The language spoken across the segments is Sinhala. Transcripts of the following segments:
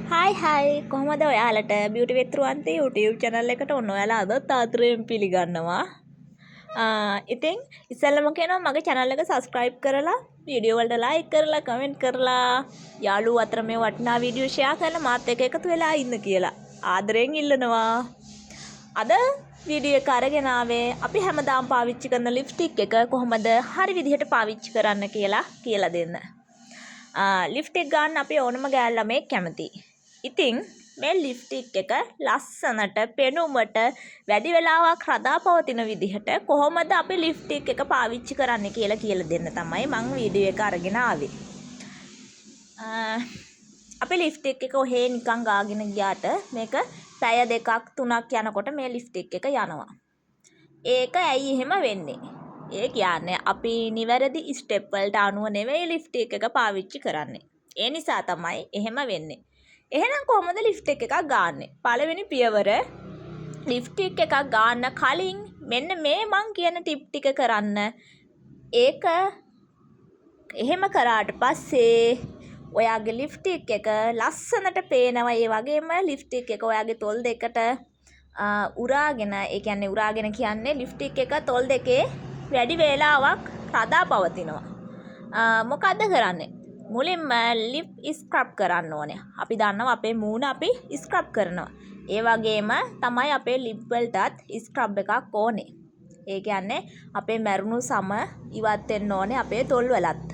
හයි කොහොමද ඔයාලට බියුටි වෙත්රුවන්ති YouTube channel එකට ඔන්න ඔයාලා අදත් ආදරයෙන් පිළිගන්නවා. ඉතින් ඉස්සෙල්ලම කියනවා මගේ channel එක subscribe කරලා වීඩියෝ වලට like කරලා comment කරලා යාළුවෝ අතර මේ වටිනා වීඩියෝ share කරලා මාත් එක්ක එකතු වෙලා ඉන්න කියලා ආදරයෙන් ඉල්ලනවා. අද වීඩියෝ එක අරගෙන ආවේ අපි හැමදාම පාවිච්චි කරන ලිප්ස්ටික් එක කොහොමද හරි විදිහට පාවිච්චි කරන්න කියලා දෙන්න. ලිප්ස්ටික් ගන්න අපි ඕනම ගෑල් ළමයි කැමතියි. ඉතින් මේ ලිප්ස්ටික් එක ලස්සනට පෙනුමට වැඩි වෙලාවක් රඳා පවතින විදිහට කොහොමද අපි ලිප්ස්ටික් එක පාවිච්චි කරන්න කියලා දෙන්න තමයි මම වීඩියෝ එක අරගෙන ආවේ. අපි ලිප්ස්ටික් එක ඔහේ නිකන් ගාගෙන ගියාට මේක පැය දෙකක් තුනක් යනකොට මේ ලිප්ස්ටික් එක යනවා. ඒක ඇයි එහෙම වෙන්නේ? ඒ කියන්නේ අපි නිවැරදි ස්ටෙප් වලට අනුව නෙවෙයි ලිප්ස්ටික් එක පාවිච්චි කරන්නේ. ඒ නිසා තමයි එහෙම වෙන්නේ. එහෙනම් කොහොමද ලිප්ස්ටික් එකක් ගන්නෙ? පළවෙනි පියවර ලිප්ස්ටික් එකක් ගන්න කලින් මෙන්න මේ මං කියන ටිප් ටික කරන්න. ඒක එහෙම කරාට පස්සේ ඔයාගේ ලිප්ස්ටික් එක ලස්සනට පේනවා. ඒ වගේම ලිප්ස්ටික් එක ඔයාගේ තොල් දෙකට උරාගෙන, ඒ කියන්නේ උරාගෙන කියන්නේ ලිප්ස්ටික් එක තොල් දෙකේ වැඩි වේලාවක් රඳා පවතිනවා. මොකද්ද කරන්නේ? මුලින්ම ලිප් ස්ක්‍රබ් කරන්න ඕනේ. අපි දන්නවා අපේ මූණ අපි ස්ක්‍රබ් කරනවා. ඒ වගේම තමයි අපේ ලිප් වලටත් ස්ක්‍රබ් එකක් ඕනේ. ඒ කියන්නේ අපේ මැරුණු සම ඉවත් වෙන්න ඕනේ අපේ තොල් වලත්.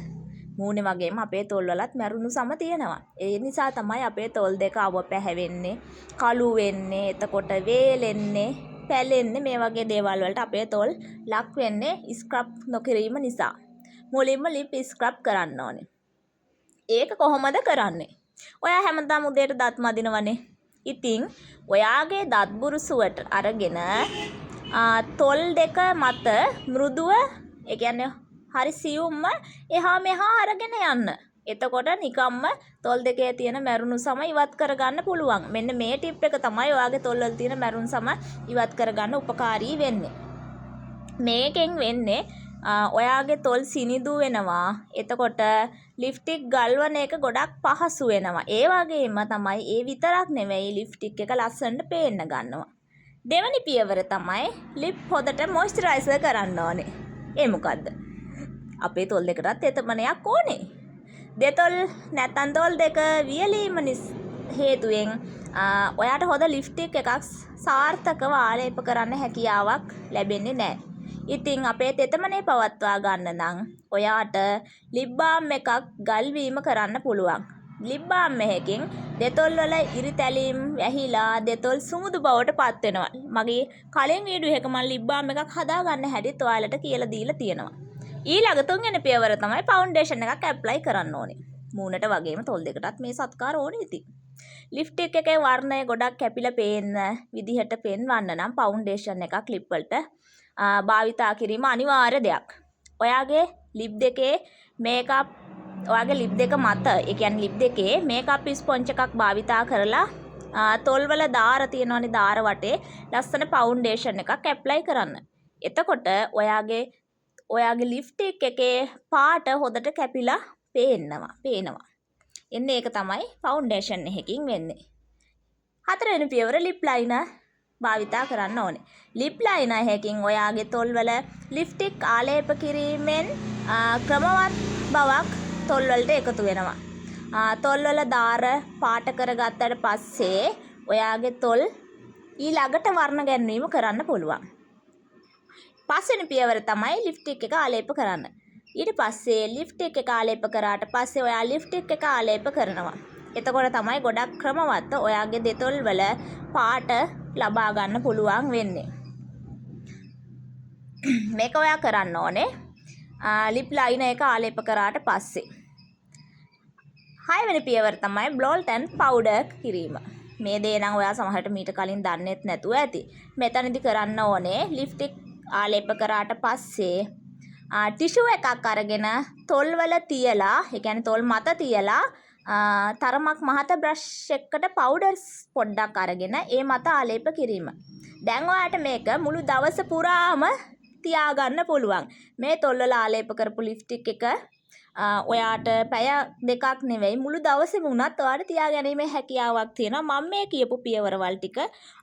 මූණේ වගේම අපේ තොල් වලත් මැරුණු සම තියෙනවා. ඒ නිසා තමයි අපේ තොල් දෙක අවුව පැහැවෙන්නේ, කළු වෙන්නේ, එතකොට වේලෙන්නේ, පැලෙන්නේ, මේ වගේ දේවල් වලට අපේ තොල් ලක් වෙන්නේ ස්ක්‍රබ් නොකිරීම නිසා. මුලින්ම ලිප් ස්ක්‍රබ් කරන්න ඕනේ. ඒක කොහොමද කරන්නේ? ඔයා හැමදාම උදේට දත් මදිනවනේ. ඉතින් ඔයාගේ දත් බුරුසුවට අරගෙන තොල් දෙක මත මෘදුව, ඒ කියන්නේ හරි සියුම්ම එහා මෙහා අරගෙන යන්න. එතකොට නිකම්ම තොල් දෙකේ තියෙන මැරුණු සම ඉවත් කරගන්න පුළුවන්. මෙන්න මේ ටිප් එක තමයි ඔයාගේ තොල් වල තියෙන මැරුණු සම ඉවත් කරගන්න උපකාරී වෙන්නේ. මේකෙන් වෙන්නේ ඔයාගේ තොල් සිනිදු වෙනවා. එතකොට ලිප්ස්ටික් ගල්වන එක ගොඩක් පහසු වෙනවා. ඒ වගේම තමයි ඒ විතරක් නෙවෙයි ලිප්ස්ටික් එක ලස්සනට පේන්න ගන්නවා. දෙවැනි පියවර තමයි ලිප් හොදට මොයිස්චරයිසර් කරන්න ඕනේ. ඒ මොකද්ද? අපේ තොල් දෙකටත් තෙතමනයක් ඕනේ. දෙතොල් නැත්තම් තොල් දෙක වියලීම හේතුවෙන් ඔයාට හොඳ ලිප්ස්ටික් එකක් සාර්ථකව ආලේප කරන්න හැකියාවක් ලැබෙන්නේ නැහැ. ඉතින් අපේ තෙතමනේ පවත්වා ගන්න නම් ඔයාට ලිප් බාම් එකක් ගල්වීම කරන්න පුළුවන්. ලිප් බාම් එකකින් දෙතොල් වල ඉරිතැලීම් වැහිලා දෙතොල් සුමුදු බවට පත් වෙනවා. මගේ කලින් වීඩියෝ එක මම ලිප් බාම් එකක් හදා ගන්න හැටිත් ඔයාලට කියලා දීලා තියෙනවා. ඊළඟ තුන්වෙනි පියවර තමයි ෆවුන්ඩේෂන් එකක් ඇප්ලයි කරන්න ඕනේ. මූණට වගේම තොල් දෙකටත් මේ සත්කාර ඕනේ ඉතින්. ලිප්ස්ටික් එකේ වර්ණය ගොඩක් කැපිලා පේන්න විදිහට පෙන්වන්න නම් ෆවුන්ඩේෂන් එකක් ලිප් වලට භාවිතා කිරීම අනිවාර්ය දෙයක්. ඔයාගේ ලිප් දෙකේ මේකප්, ඔයාගේ ලිප් දෙක මත, ඒ කියන්නේ ලිප් දෙකේ මේකප් ස්පොන්ජ් එකක් භාවිතා කරලා තොල් වල දාර තියෙනවනේ, දාර වටේ ලස්සන ෆවුන්ඩේෂන් එකක් ඇප්ලයි කරන්න. එතකොට ඔයාගේ ලිප්ස්ටික් එකේ පාට හොදට කැපිලා පේනවා. එන්නේ ඒක තමයි ෆවුන්ඩේෂන් එකකින් වෙන්නේ. හතරවෙනි පියවර ලිප් ලයිනර් භාවිතා කරන්න ඕනේ. ලිප් ලයිනර් එකකින් ඔයාගේ තොල් වල ලිප්ස්ටික් ආලේප කිරීමෙන් ක්‍රමවත් බවක් තොල් වලට එකතු වෙනවා. තොල් වල දාර පාට කරගත්තට පස්සේ ඔයාගේ තොල් ඊළඟට වර්ණ ගැන්වීම කරන්න පුළුවන්. පස්වෙනි පියවර තමයි ලිප්ස්ටික් එක ආලේප කරන්න. ඊට පස්සේ ලිප්ස්ටික් එක ආලේප කරාට පස්සේ ඔයා ලිප්ස්ටික් එක ආලේප කරනවා. එතකොට තමයි ගොඩක් ක්‍රමවත් ඔයාගේ දෙතොල් වල පාට ලබා ගන්න පුළුවන් වෙන්නේ. මේක ඔයා කරන්න ඕනේ ලිප් ලයිනර් එක ආලේප කරාට පස්සේ. හයවෙනි පියවර තමයි බ්ලොට් ඇන්ඩ් පවුඩර් කිරීම. මේ දේ නම් ඔයා සමහරට මීට කලින් දන්නෙත් නැතුව ඇති. මෙතනදි කරන්න ඕනේ ලිප්ස්ටික් ආලේප කරාට පස්සේ ටිෂු එකක් අරගෙන තොල් වල තියලා, ඒ කියන්නේ තොල් මත තියලා තරමක් මහත බ්‍රෂ් එකකට පවුඩර්ස් පොඩ්ඩක් අරගෙන ඒ මත ආලේප කිරීම. දැන් ඔයාට මේක මුළු දවස පුරාම තියාගන්න පුළුවන්. මේ තොල් වල ආලේප කරපු ලිප්ස්ටික් එක ඔයාට පැය දෙකක් නෙවෙයි මුළු දවසේම වුණත් ඔයාට තියාගැනීමේ හැකියාවක් තියෙනවා. මම මේ කියපු පියවරවල් ටික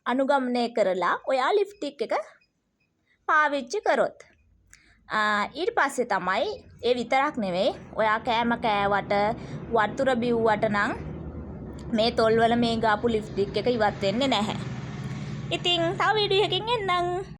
අනුගමනය කරලා ඔයා ලිප්ස්ටික් එක පාවිච්චි කරොත්. ඊට පස්සේ තමයි ඒ විතරක් නෙවෙයි ඔයා කෑම කෑවට වතුර බිව්වට නම් මේ තොල්වල මේ ගාපු ලිප්ස්ටික් එක ඉවත් වෙන්නේ නැහැ. ඉතින් තව වීඩියෝ එකකින් එන්නම්.